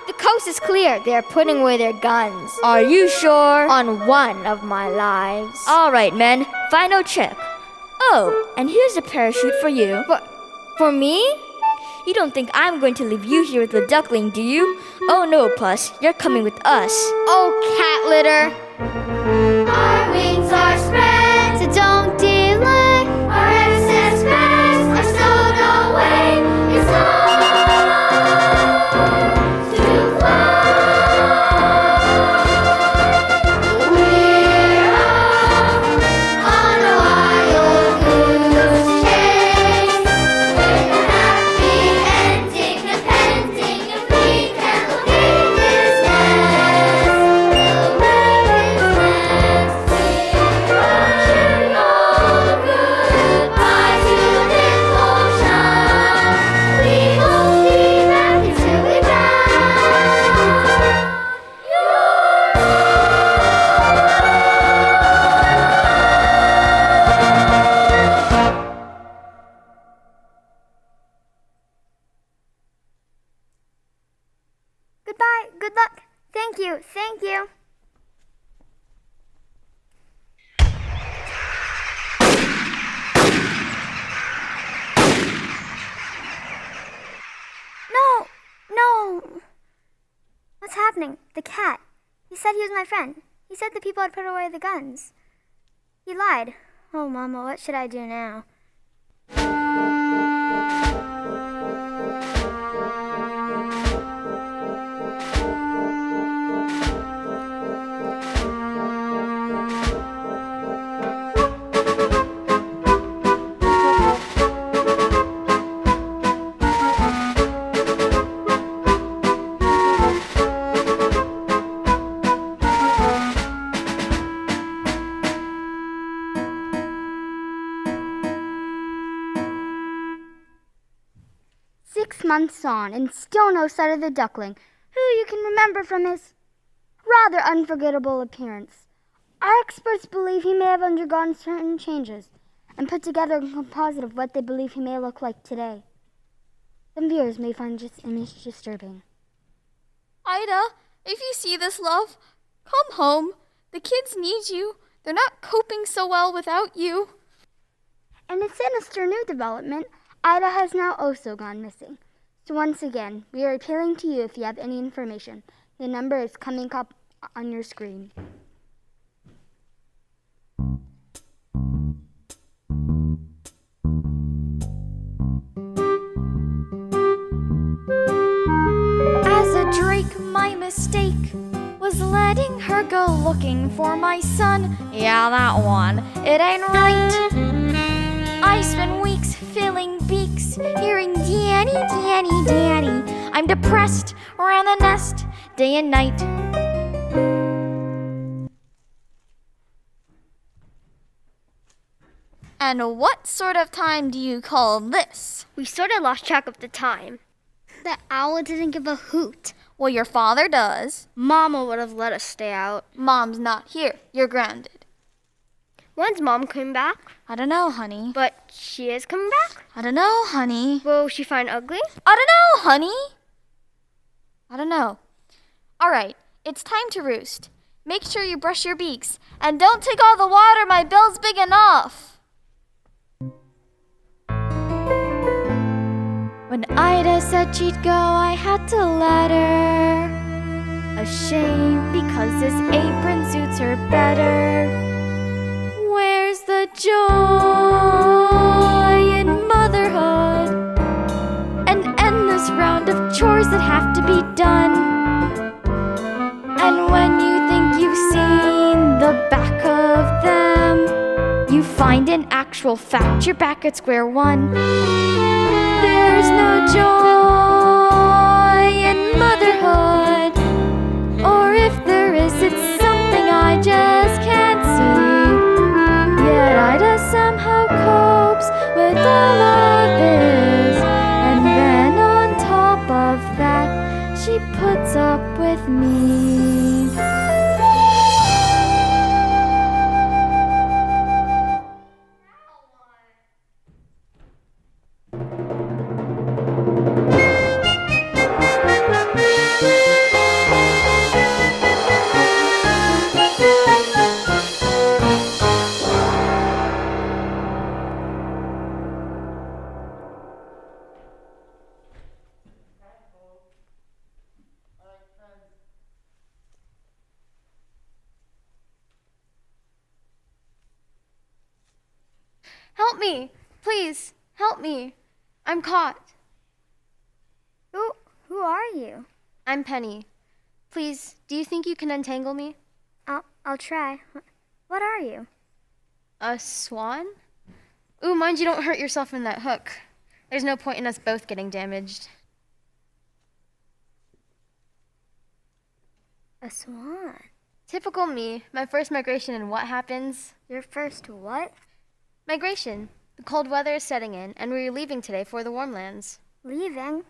The coast is clear. Here, they are putting away their guns. Are you sure? On one of my lives. All right, men. Final check. Oh, and here's a parachute for you. For me? You don't think I'm going to leave you here with the duckling, do you? Oh no, Puss. You're coming with us. Oh, cat litter. Our wings are spread, so don't delay. Our excess bags are stowed away. It's time to fly. We're off on a wild goose chase, with a happy ending, depending if we can locate his nest. Goodbye. Good luck. Thank you. Thank you. No. No. What's happening? The cat. He said he was my friend. He said the people had put away the guns. He lied. Oh, Mama, what should I do now? Months on, and still no sight of the duckling, who you can remember from his rather unforgettable appearance. Our experts believe he may have undergone certain changes and put together a composite of what they believe he may look like today. Some viewers may find this image disturbing. Ida, if you see this, love, come home. The kids need you. They're not coping so well without you. In a sinister new development, Ida has now also gone missing. So once again, we are appealing to you if you have any information. The number is coming up on your screen. As a drake, my mistake was letting her go looking for my son. Yeah, that one. It ain't right. I spent weeks filling beaks, hearing Danny, Danny, Danny. I'm depressed around the nest, day and night. And what sort of time do you call this? We sort of lost track of the time. The owl didn't give a hoot. Well, your father does. Mama would have let us stay out. Mom's not here. You're grounded. When's Mom coming back? I don't know, honey. But she is coming back? I don't know, honey. Will she find ugly? I don't know, honey. I don't know. All right, it's time to roost. Make sure you brush your beaks. And don't take all the water. My bill's big enough. When Ida said she'd go, I had to let her. A shame because this apron suits her better. Where's the joy in motherhood? An endless round of chores that have to be done. And when you think you've seen the back of them, you find in actual fact you're back at square one. There's no joy in motherhood, or if there is, it's something I just can't see. Yet Ida somehow copes with all of this, and then on top of that, she puts up with me. Help me! Please, help me! I'm caught. Who are you? I'm Penny. Please, do you think you can untangle me? I'll try. What are you? A swan? Ooh, mind you don't hurt yourself in that hook. There's no point in us both getting damaged. A swan. Typical me. My first migration, and what happens? Your first what? Migration. The cold weather is setting in, and we're leaving today for the warm lands. Leaving?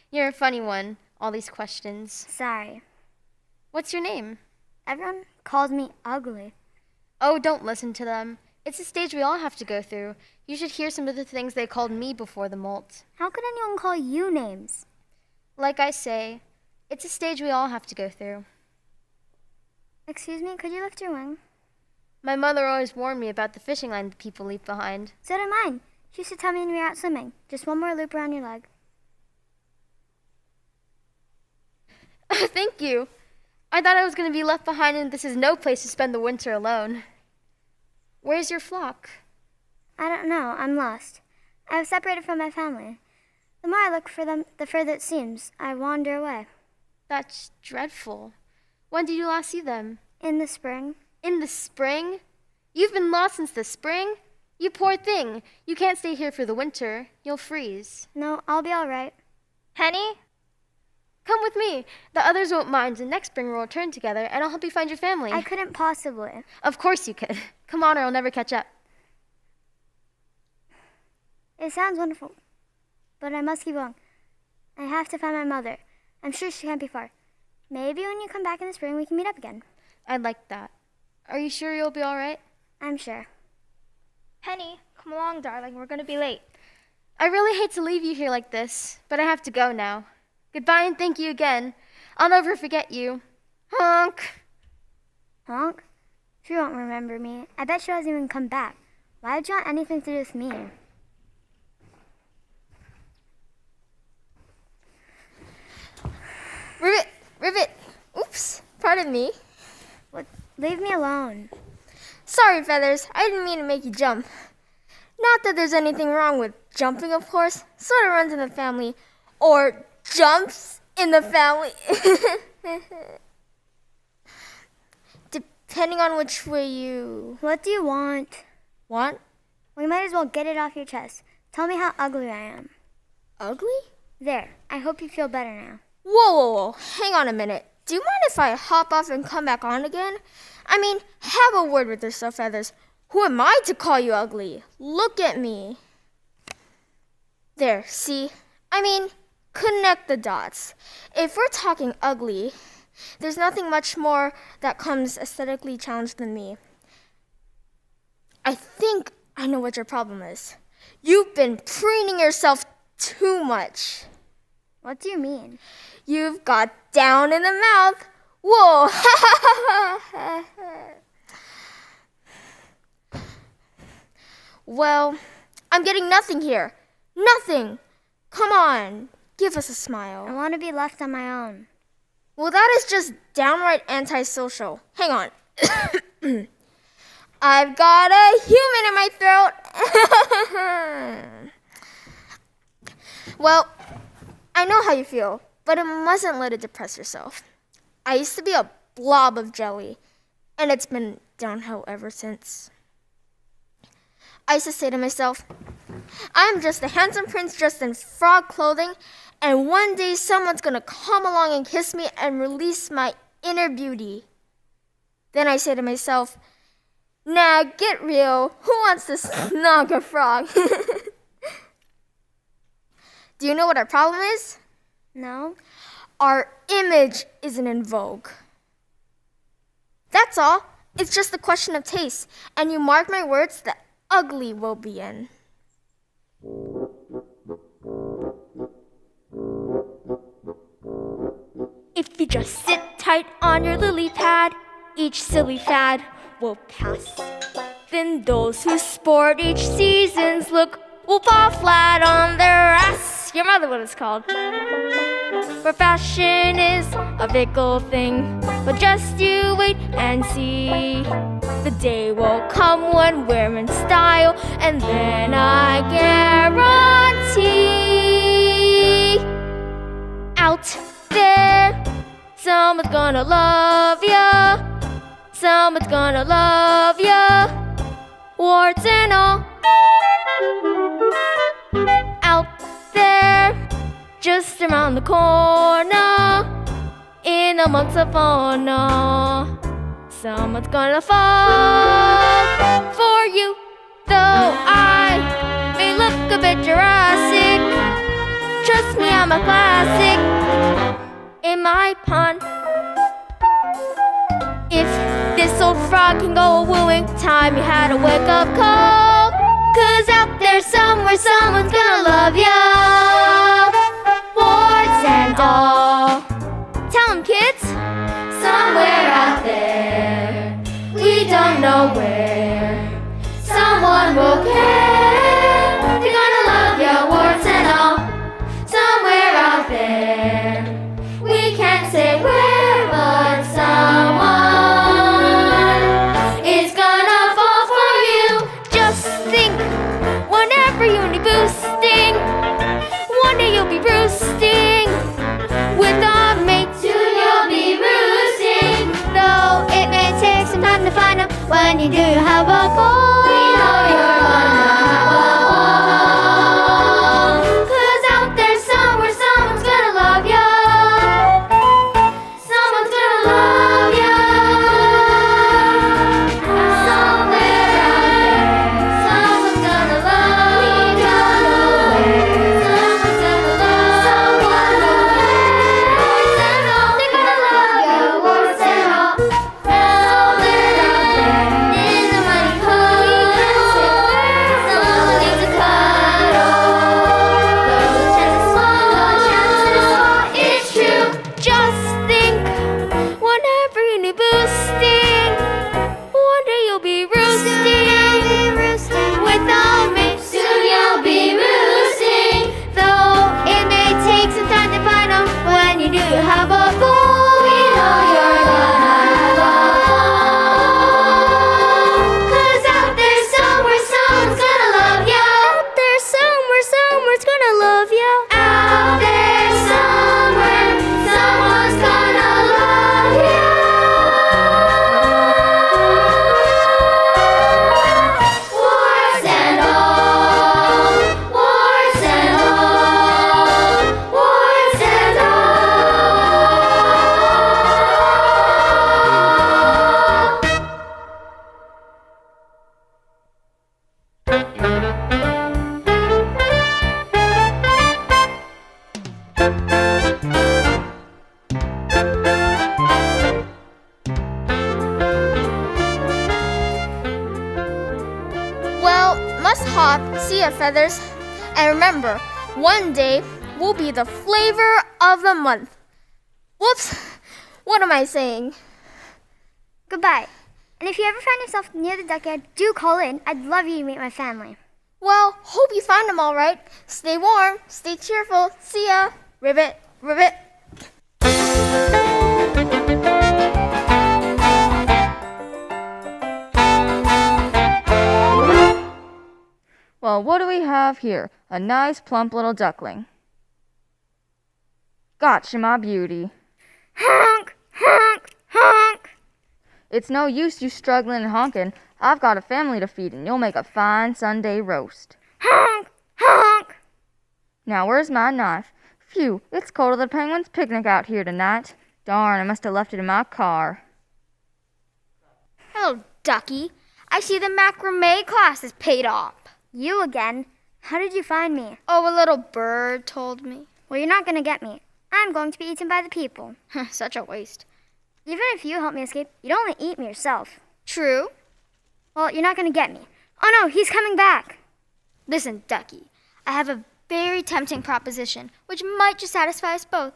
You're a funny one. All these questions. Sorry. What's your name? Everyone calls me ugly. Oh, don't listen to them. It's a stage we all have to go through. You should hear some of the things they called me before the molt. How could anyone call you names? Like I say, it's a stage we all have to go through. Excuse me, could you lift your wing? My mother always warned me about the fishing line that people leave behind. So did mine. She used to tell me when we were out swimming. Just one more loop around your leg. Thank you. I thought I was going to be left behind, and this is no place to spend the winter alone. Where's your flock? I don't know. I'm lost. I was separated from my family. The more I look for them, the further it seems. I wander away. That's dreadful. When did you last see them? In the spring. In the spring? You've been lost since the spring? You poor thing. You can't stay here for the winter. You'll freeze. No, I'll be all right. Penny? Come with me. The others won't mind, and next spring we'll return together, and I'll help you find your family. I couldn't possibly. Of course you could. Come on, or I'll never catch up. It sounds wonderful, but I must keep going. I have to find my mother. I'm sure she can't be far. Maybe when you come back in the spring, we can meet up again. I'd like that. Are you sure you'll be all right? I'm sure. Penny, come along, darling. We're going to be late. I really hate to leave you here like this, but I have to go now. Goodbye and thank you again. I'll never forget you. Honk! Honk? She won't remember me. I bet she hasn't even come back. Why would you want anything to do with me? Ribbit. Oops. Pardon me. What? Leave me alone. Sorry, Feathers. I didn't mean to make you jump. Not that there's anything wrong with jumping, of course. Sort of runs in the family. Or jumps in the family. Depending on which way you What do you want? want. We might as well get it off your chest. Tell me how ugly I am. Ugly? There. I hope you feel better now. Whoa. Hang on a minute. Do you mind if I hop off and come back on again? I mean, have a word with yourself, Feathers. Who am I to call you ugly? Look at me. There, see? I mean, connect the dots. If we're talking ugly, there's nothing much more that comes aesthetically challenged than me. I think I know what your problem is. You've been preening yourself too much. What do you mean? You've got down in the mouth. Whoa. Well, I'm getting nothing here. Nothing. Come on. Give us a I smile. want to be left on my own. Well, that is just downright antisocial. Hang on. I've got a human in my throat. Well, I know how you feel, but it mustn't let it depress yourself. I used to be a blob of jelly, and it's been downhill ever since. I used to say to myself, I'm just a handsome prince dressed in frog clothing, and one day someone's gonna come along and kiss me and release my inner beauty. Then I say to myself, nah, get real. Who wants to snog a frog? Do you know what our problem is? No? Our image isn't in vogue. That's all. It's just a question of taste. And you mark my words, the ugly will be in. If you just sit tight on your lily pad, each silly fad will pass. Then those who sport each season's look will fall flat on their ass. Your mother, what it's called. For fashion is a fickle thing, but just you wait and see. The day will come when we're in style And then I guarantee out there someone's gonna love ya. Someone's gonna love ya, warts and all. Out there, just around the corner, in amongst the fauna, someone's gonna fall for you. Though I may look a bit Jurassic, trust me, I'm a classic in my pond. If this old frog can go a-wooing, time you had a wake-up call. 'Cause out there somewhere someone's gonna love ya, warts and all. Tell 'em, kids. Somewhere out there, we don't know where, someone will care. They're gonna love ya, warts and all. Somewhere out there, we can't say where, but someone is gonna fall for you. Just think, whenever you need boosting, one day you'll be roosting with a mate. Soon you'll be roosting, though it may take some time to find them. When you do, you have a ball. We know you're gonna have a ball. 'Cause out there somewhere someone's gonna love ya. Someone's gonna love ya. Somewhere out there, someone's gonna love ya. Someone's gonna love someone will care. They're gonna love ya, warts and all. Somewhere out there, in the muddy cold, someone needs a cuddle. Though the chances small, it's true. Just think, whenever you need boosting, one day you'll be roosting without me. Soon you'll be roosting, though it may take some time to find them. When you do, you have a ball. We know you're gonna have a ball. 'Cause out there somewhere someone's gonna love ya. Out there somewhere someone's gonna love ya. Out there somewhere someone's gonna love ya. Warts and all, warts and all, warts and all. Well, must hop, see ya, feathers. And remember, one day will be the flavor of the month. Whoops! What am I saying? Goodbye. And if you ever find yourself near the duckyard, do call in. I'd love you to meet my family. Well, hope you found them all right. Stay warm, stay cheerful. See ya. Ribbit, ribbit. Well, what do we have here? A nice, plump little duckling. Gotcha, my beauty. Honk, honk, honk. It's no use you struggling and honking. I've got a family to feed, and you'll make a fine Sunday roast. Honk, honk. Now, where's my knife? Phew, it's colder than Penguin's picnic out here tonight. Darn, I must have left it in my car. Hello, Ducky. I see the macrame class is paid off. You again? How did you find me? Oh, a little bird told me. Well, you're not going to get me. I'm going to be eaten by the people. Such a waste. Even if you help me escape, you'd only eat me yourself. True. Well, you're not going to get me. Oh no, he's coming back. Listen, Ducky, I have a very tempting proposition, which might just satisfy us both.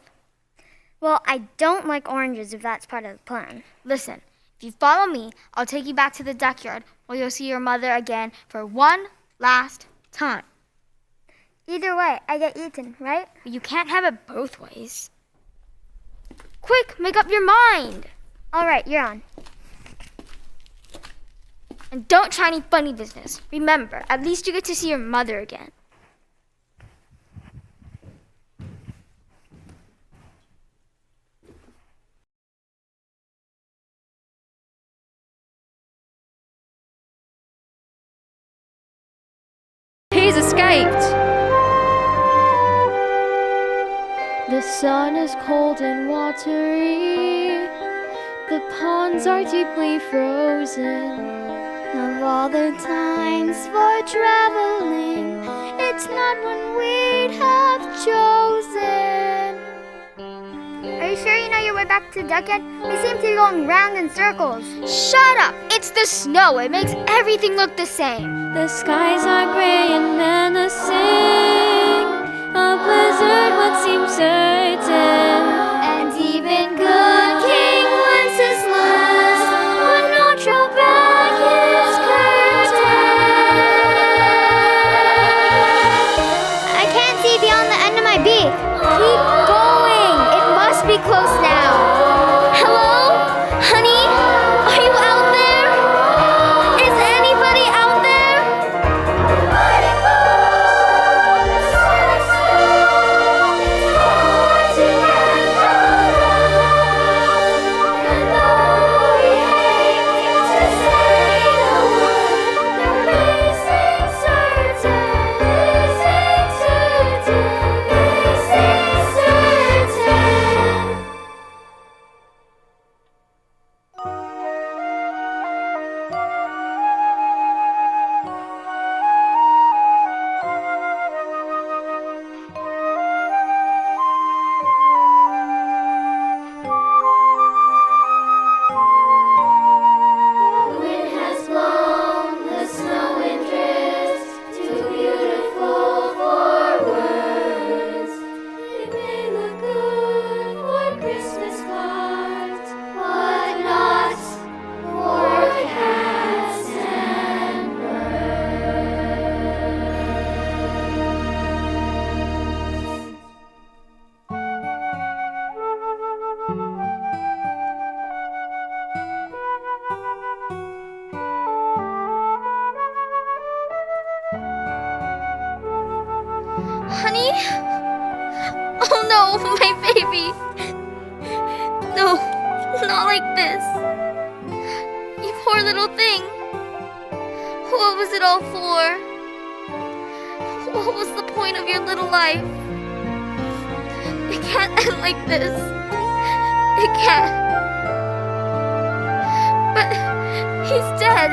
Well, I don't like oranges if that's part of the plan. Listen, if you follow me, I'll take you back to the duckyard where you'll see your mother again for one last time. Either way, I get eaten, right? But you can't have it both ways. Quick, make up your mind. All right, you're on. And don't try any funny business. Remember, at least you get to see your mother again. He's escaped! The sun is cold and watery. The ponds are deeply frozen. Of all the times for traveling, it's not one we'd have chosen. Are you sure you know your way back to the duck yet? We seem to be going round in circles. Shut up! It's the snow. It makes everything look the same. The skies are gray and menacing. A blizzard would seem certain. And even good King Wenceslas would not draw back his curtain. I can't see beyond the end of my beak. Keep going. It must be close now. Hello? Honey? Are you out there? Is anybody out there? Honey? Oh no, my baby. No, not like this. You poor little thing. What was it all for? What was the point of your little life? It can't end like this. It can't. But he's dead.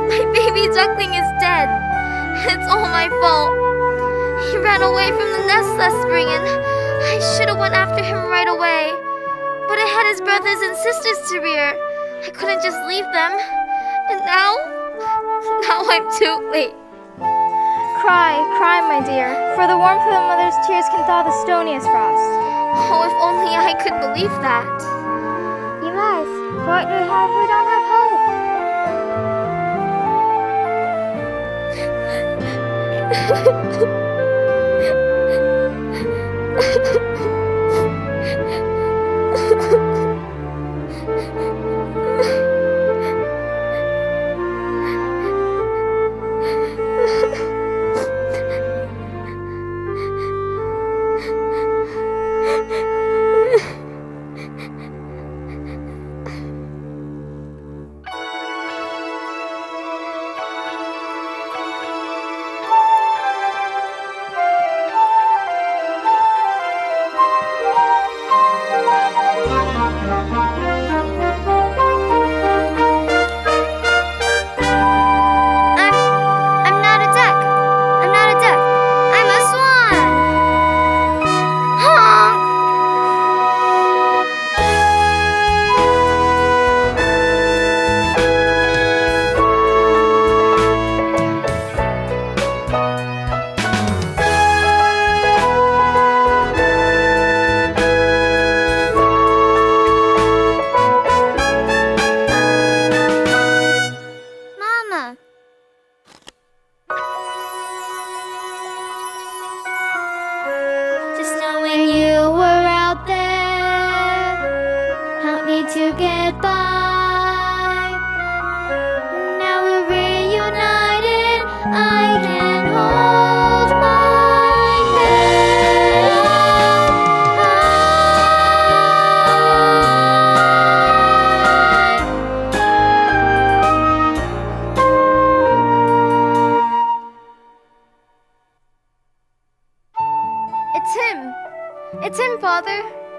My baby duckling is dead. It's all my fault. He ran away from the nest last spring and I should have went after him right away. But I had his brothers and sisters to rear. I couldn't just leave them. And now I'm too late. Cry, cry, my dear, for the warmth of a mother's tears can thaw the stoniest frost. Oh, if only I could believe that. You must. For what do we have? We don't have hope.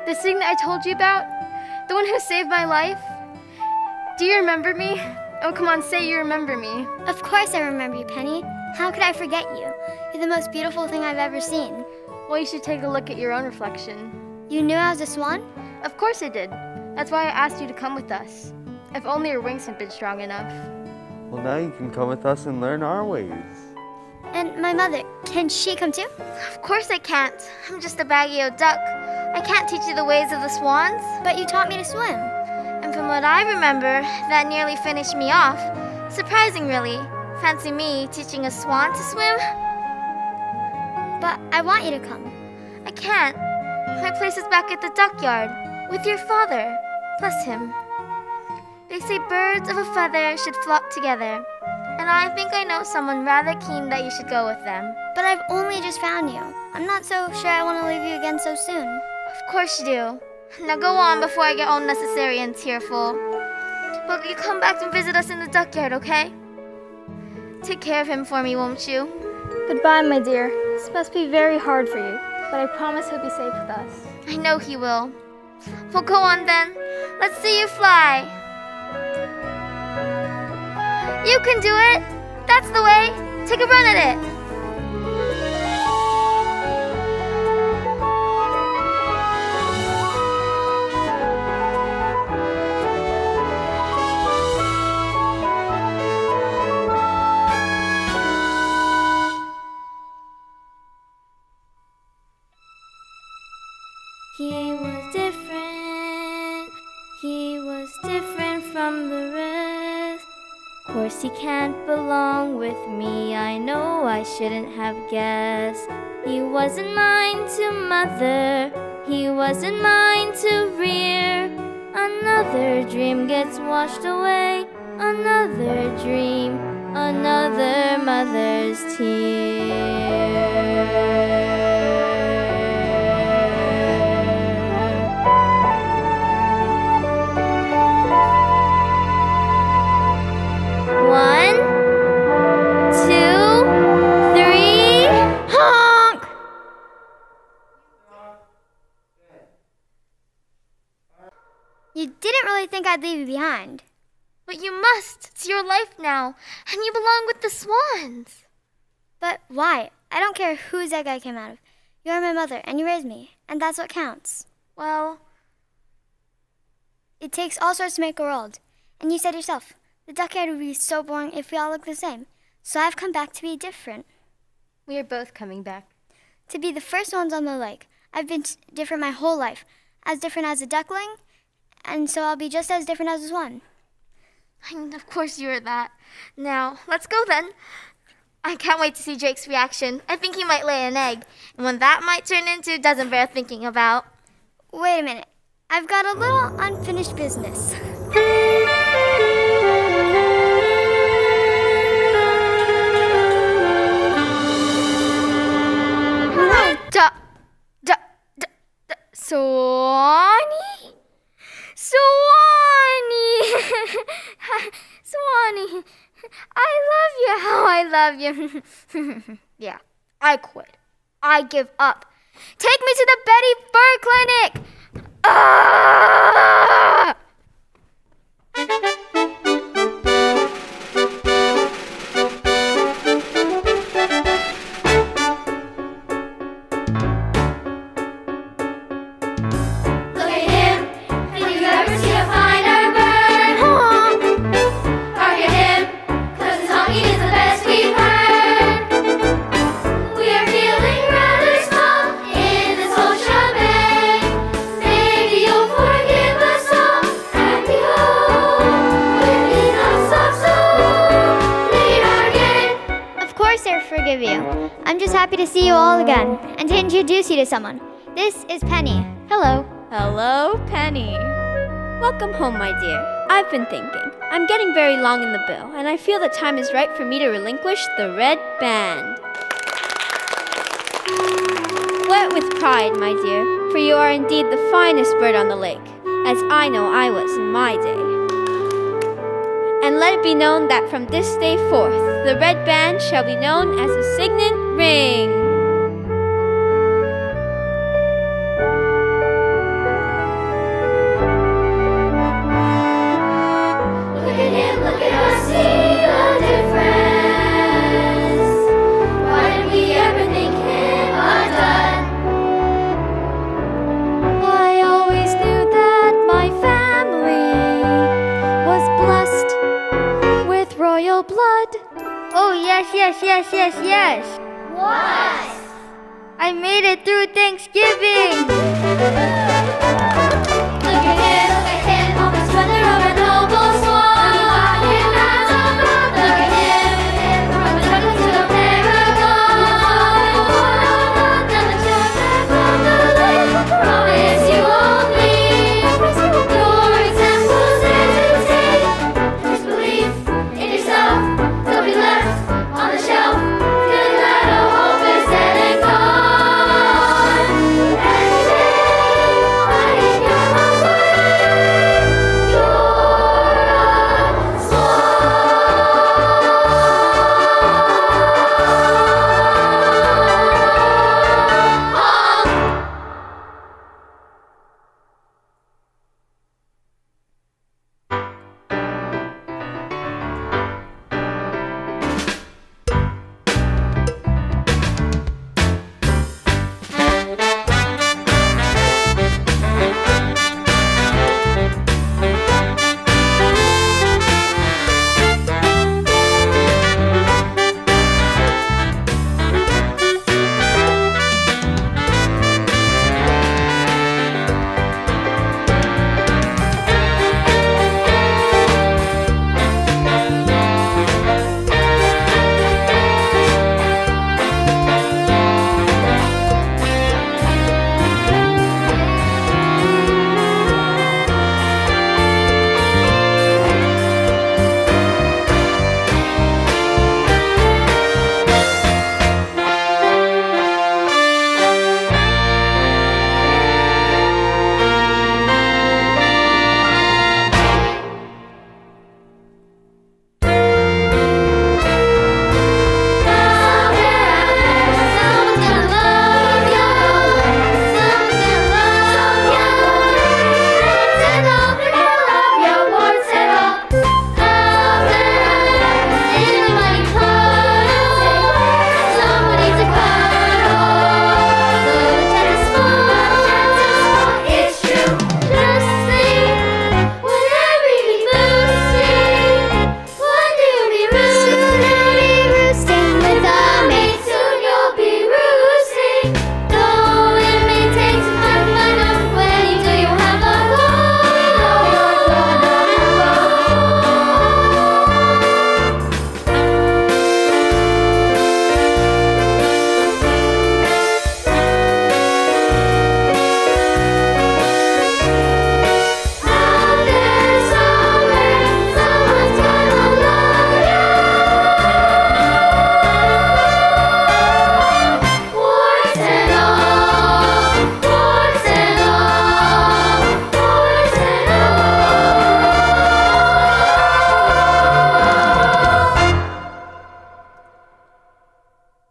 The student I told you about? The one who saved my life? Do you remember me? Oh, come on, say you remember me. Of course I remember you, Penny. How could I forget you? You're the most beautiful thing I've ever seen. Well, you should take a look at your own reflection. You knew I was a swan? Of course I did. That's why I asked you to come with us. If only your wings had been strong enough. Well, now you can come with us and learn our ways. And my mother, can she come too? Of course I can't. I'm just a baggy-old duck. I can't teach you the ways of the swans. But you taught me to swim. And from what I remember, that nearly finished me off. Surprising, really. Fancy me teaching a swan to swim? But I want you to come. I can't. My place is back at the duckyard, with your father. Bless him. They say birds of a feather should flock together. And I think I know someone rather keen that you should go with them. But I've only just found you. I'm not so sure I want to leave you again so soon. Of course you do. Now go on before I get unnecessary and tearful. But you come back and visit us in the duckyard, okay? Take care of him for me, won't you? Goodbye, my dear. This must be very hard for you, but I promise he'll be safe with us. I know he will. Well, go on then. Let's see you fly. You can do it. That's the way. Take a run at it. He was different from the rest. Course he can't belong with me. I know I shouldn't have guessed. He wasn't mine to mother. He wasn't mine to rear. Another dream gets washed away. Another dream. Another mother's tear. One, two, three, honk! You didn't really think I'd leave you behind. But you must. It's your life now. And you belong with the swans. But why? I don't care whose egg I came out of. You're my mother, and you raised me. And that's what counts. Well, it takes all sorts to make a world. And you said yourself, the duckyard would be so boring if we all looked the same. So I've come back to be different. We are both coming back. To be the first ones on the lake. I've been different my whole life. As different as a duckling, and so I'll be just as different as a swan. Of course you're that. Now, let's go then. I can't wait to see Jake's reaction. I think he might lay an egg. And when that might turn into doesn't bear thinking about. Wait a minute. I've got a little unfinished business. Swanee? Swanee! Swanee! I love you, how I love you. Yeah, I quit. I give up. Take me to the Betty Fur Clinic! Ah! Forgive you. I'm just happy to see you all again and to introduce you to someone. This is Penny. Hello. Hello, Penny. Welcome home, my dear. I've been thinking. I'm getting very long in the bill, and I feel the time is right for me to relinquish the red band. Wear it with pride, my dear, for you are indeed the finest bird on the lake, as I know I was in my day. And let it be known that from this day forth, the red band shall be known as the signet ring. blood. Oh, yes. What? I made it through Thanksgiving.